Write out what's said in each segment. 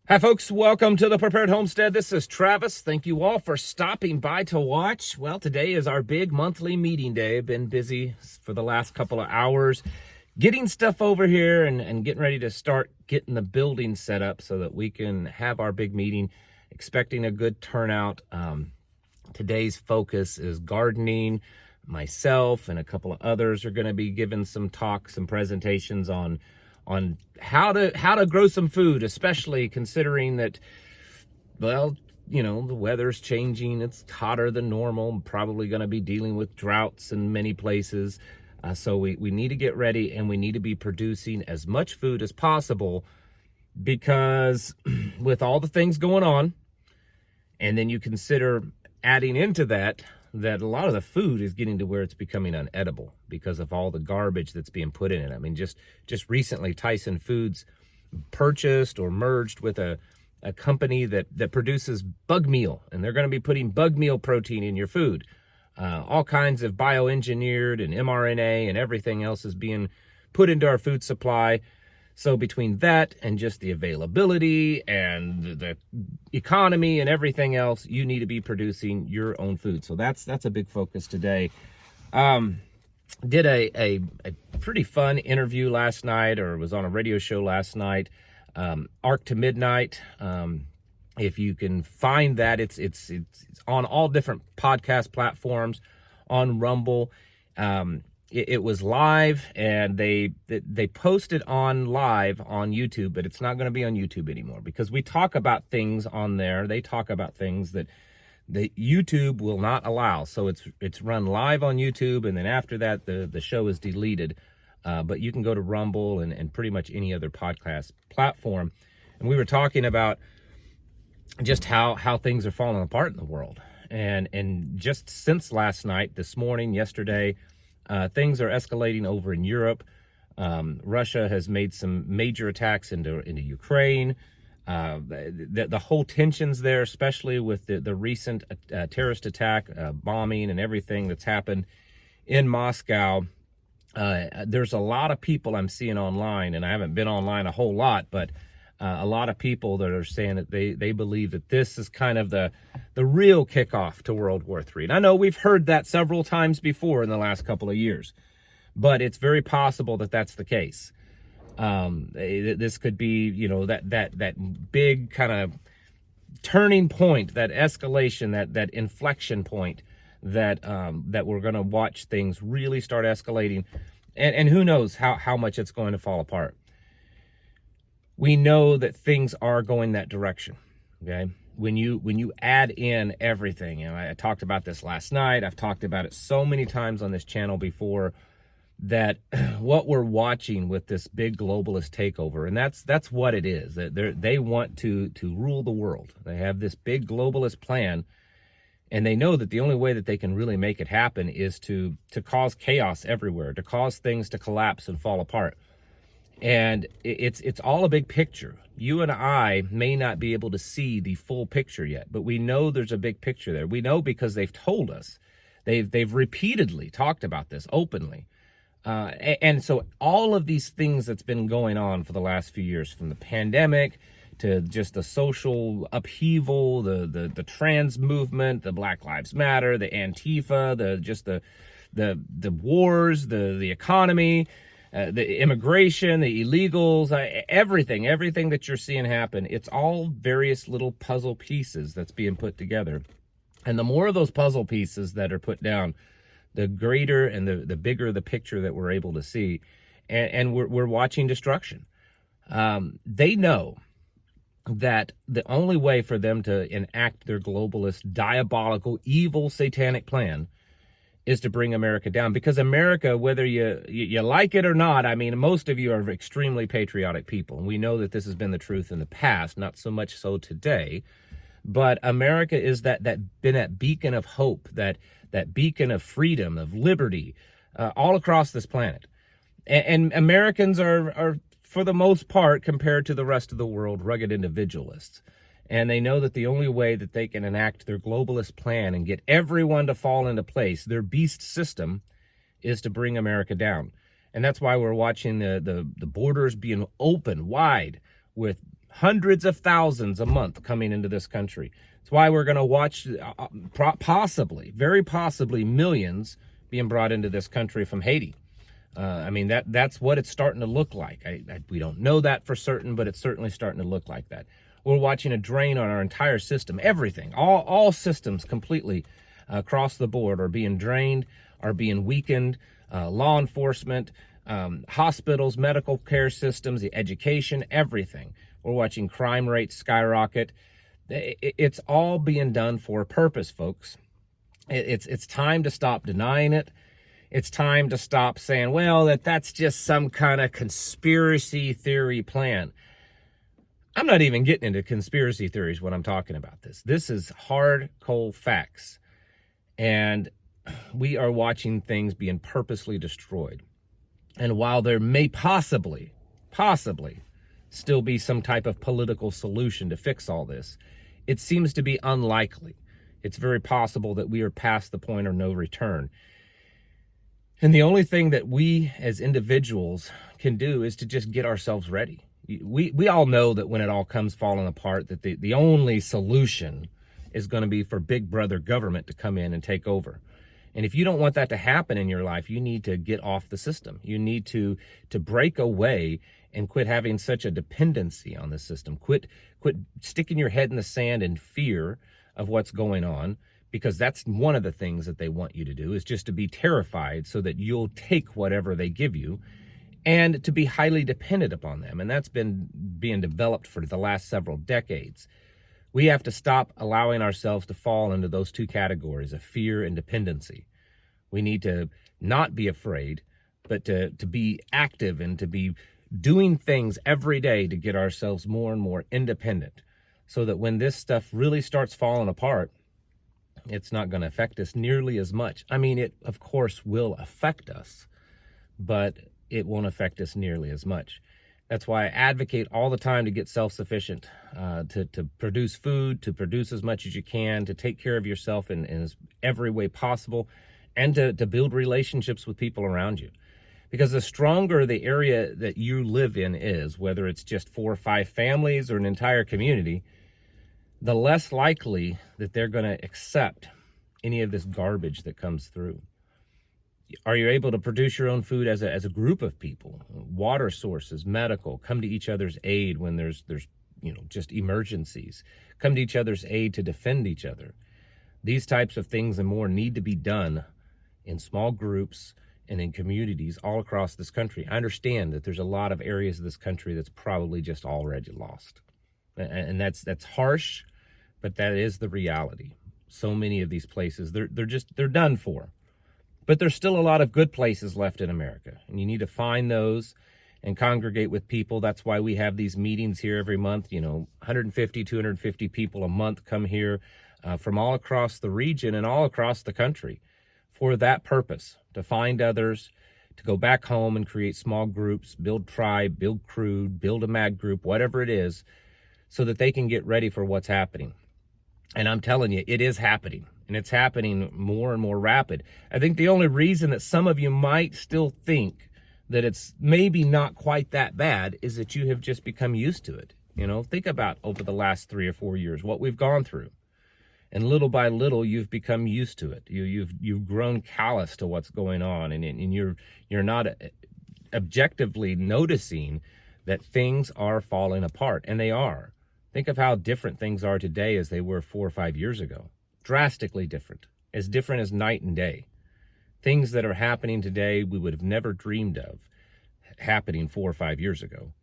Hi, folks. Welcome to the Prepared Homestead. This is Travis. Thank you all for stopping by to watch. Well, today is our big monthly meeting day. I've been busy for the last couple of hours getting stuff over here and getting ready to start getting the building set up so that we can have our big meeting. Expecting a good turnout. Today's focus is gardening. Myself and a couple of others are going to be giving some talks, some presentations on how to grow some food, especially considering that, well, you know, the weather's changing. It's hotter than normal. I'm probably going to be dealing with droughts in many places. So we need to get ready, and we need to be producing as much food as possible, because with all the things going on, and then you consider adding into that a lot of the food is getting to where it's becoming unedible because of all the garbage that's being put in it. I mean, just recently, Tyson Foods purchased or merged with a company that produces bug meal, and they're going to be putting bug meal protein in your food. All kinds of bioengineered and mRNA and everything else is being put into our food supply. So between that and just the availability and the economy and everything else, you need to be producing your own food. So that's a big focus today. Did a pretty fun interview last night, or was on a radio show last night, Arc to Midnight. If you can find that, it's on all different podcast platforms, on Rumble. It was live, and they posted on live on YouTube, but it's not going to be on YouTube anymore because we talk about things on there. They talk about things that the YouTube will not allow. So it's run live on YouTube, and then after that, the show is deleted. But you can go to Rumble and pretty much any other podcast platform. And we were talking about just how things are falling apart in the world. And just since last night, this morning, yesterday, things are escalating over in Europe. Russia has made some major attacks into Ukraine. The whole tensions there, especially with the recent terrorist attack, bombing, and everything that's happened in Moscow. There's a lot of people I'm seeing online, and I haven't been online a whole lot, but a lot of people that are saying that they believe that this is kind of the real kickoff to World War III. And I know we've heard that several times before in the last couple of years, but it's very possible that that's the case. This could be, you know, that big kind of turning point, that escalation, that inflection point that we're going to watch things really start escalating, and who knows how much it's going to fall apart. We know that things are going that direction, okay? When you add in everything, and I talked about this last night, I've talked about it so many times on this channel before, that what we're watching with this big globalist takeover, and that's what it is, that they want to rule the world. They have this big globalist plan, and they know that the only way that they can really make it happen is to cause chaos everywhere, to cause things to collapse and fall apart. And it's all a big picture. You and I may not be able to see the full picture yet, but we know there's a big picture there. We know because they've told us. They've repeatedly talked about this openly. And so all of these things that's been going on for the last few years, from the pandemic to just the social upheaval, the trans movement, the Black Lives Matter, the Antifa, the wars, the economy, the immigration, the illegals, everything that you're seeing happen, it's all various little puzzle pieces that's being put together. And the more of those puzzle pieces that are put down, the greater and the bigger the picture that we're able to see. And we're watching destruction. They know that the only way for them to enact their globalist, diabolical, evil, satanic plan is to bring America down. Because America, whether you like it or not, I mean, most of you are extremely patriotic people. And we know that this has been the truth in the past, not so much so today. But America is been that beacon of hope, that beacon of freedom, of liberty, all across this planet. And Americans are, for the most part, compared to the rest of the world, rugged individualists. And they know that the only way that they can enact their globalist plan and get everyone to fall into place, their beast system, is to bring America down. And that's why we're watching the borders being open wide with hundreds of thousands a month coming into this country. It's why we're going to watch possibly, very possibly, millions being brought into this country from Haiti. I mean, that's what it's starting to look like. We don't know that for certain, but it's certainly starting to look like that. We're watching a drain on our entire system. Everything, all systems completely across the board are being drained, are being weakened. Law enforcement, hospitals, medical care systems, the education, everything. We're watching crime rates skyrocket. It's all being done for a purpose, folks. It's time to stop denying it. It's time to stop saying, well, that's just some kind of conspiracy theory plan. I'm not even getting into conspiracy theories when I'm talking about this. This is hard, cold facts. And we are watching things being purposely destroyed. And while there may possibly still be some type of political solution to fix all this, it seems to be unlikely. It's very possible that we are past the point of no return. And the only thing that we as individuals can do is to just get ourselves ready. We all know that when it all comes falling apart, that the only solution is going to be for big brother government to come in and take over. And if you don't want that to happen in your life, you need to get off the system. You need to break away and quit having such a dependency on the system. Quit sticking your head in the sand in fear of what's going on, because that's one of the things that they want you to do, is just to be terrified so that you'll take whatever they give you, and to be highly dependent upon them. And that's been being developed for the last several decades. We have to stop allowing ourselves to fall into those two categories of fear and dependency. We need to not be afraid, but to be active and to be doing things every day to get ourselves more and more independent, so that when this stuff really starts falling apart, it's not going to affect us nearly as much. I mean, it, of course, will affect us, but it won't affect us nearly as much. That's why I advocate all the time to get self-sufficient, to produce food, to produce as much as you can, to take care of yourself in every way possible, and to build relationships with people around you. Because the stronger the area that you live in is, whether it's just 4 or 5 families or an entire community, the less likely that they're going to accept any of this garbage that comes through. Are you able to produce your own food as a group of people? Water sources, medical, come to each other's aid when there's just emergencies. Come to each other's aid to defend each other. These types of things and more need to be done in small groups and in communities all across this country. I understand that there's a lot of areas of this country that's probably just already lost. And that's harsh, but that is the reality. So many of these places, they're done for. But there's still a lot of good places left in America, and you need to find those and congregate with people. That's why we have these meetings here every month. 150, 250 people a month come here from all across the region and all across the country for that purpose, to find others, to go back home and create small groups, build tribe, build crew, build a mag group, whatever it is, so that they can get ready for what's happening. And I'm telling you, it is happening. And it's happening more and more rapid. I think the only reason that some of you might still think that it's maybe not quite that bad is that you have just become used to it. Think about over the last 3 or 4 years, what we've gone through. And little by little, you've become used to it. You've grown callous to what's going on, and you're not objectively noticing that things are falling apart, and they are. Think of how different things are today as they were 4 or 5 years ago. Drastically different as night and day. Things that are happening today we would have never dreamed of happening 4 or 5 years ago,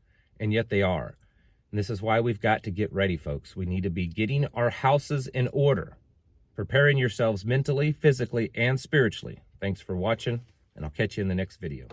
and yet they are. And this is why we've got to get ready, folks. We need to be getting our houses in order, preparing yourselves mentally, physically, and spiritually. Thanks for watching, and I'll catch you in the next video.